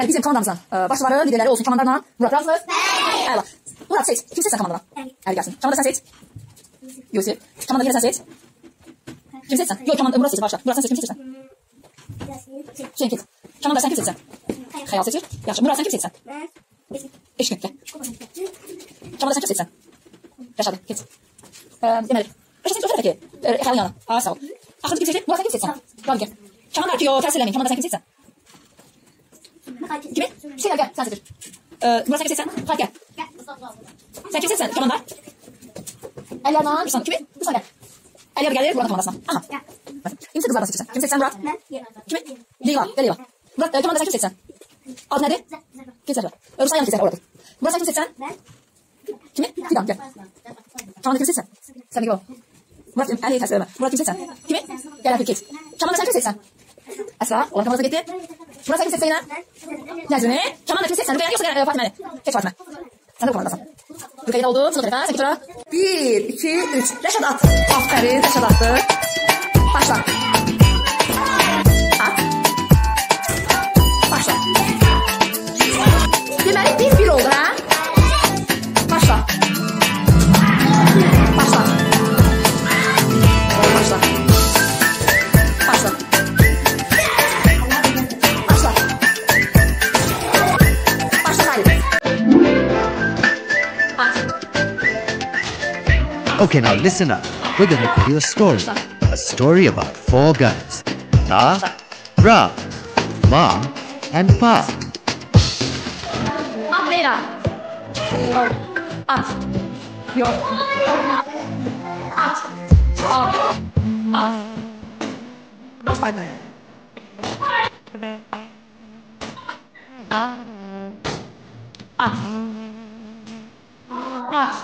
Bizim komandamızın başçıları, liderleri olsun. Komandanla Murat razısınız? Eyvallah. Murat seç. Kim seçsen komandana? Ali gelsin. Komanda sen seç. Yusuf. Komanda yine sen seç. Kim seçsen? Yok komanda Murat seç başla. Murat sen seç. Kim seçsen? Sen git. Komanda sen kim seçsen? Hayal seçir. Yaxşı. Murat sen kim seçsen? Eşkin gel. Komanda sen kim seçsen? Yaşadı. Git. Deməli. Yaşasın götür ki. Xəyalın yanına. Ha sağ ol. Axırda kim seçir? Murat sen kim seçsen? Hadi gel. Komanda ki o təsir eləməyin. Komanda sen kim seçsen? Kimi? Şeyler gel, sen seçir. Murat sen kim seçsen? Hadi gel. Sen kim seçsen? Komanda. Ellerden bir sana. Kimi? Bu sana gel. Eller gelir Murat'ın komandasına. Aha. Kimse kızlardan seçirsen. Kim seçsen Murat? Kimi? Leyla. Gel Leyla. Murat komanda sen kim seçsen? Adı nedir? Kim seçer? Ruslan yanı seçer orada. Murat sen kim seçsen? Kimi? Fidan gel. Komanda kim seçsen? Sen de gel. Murat Ali'yi ters verme. Murat kim seçsen? Kimi? Gel Afrik git. Komanda sen kim seçsen? Esra. Olan komandasına gitti. Murat sen kim seçsen yine? Nezmi. Komanda kim seçsen? Rukaya yoksa gel Fatime. Geç Fatime. Sen de komandasın. Rukaya'da oldu. Sınıf tarafa. Sektöre. 1, 2, 3. Reşat at. Aferin. Reşat attı. Başla. At. Başla. Deməli 1-1 oldu ha? Başla. Başla. Başla. Başla. Başla. Başla haydi. Okay, now listen up. We're gonna tell you a story. A story about 4 guys. Ta, Ra, Mom, and Pa. At Leyla. At. Yok. At. At. At. At. At.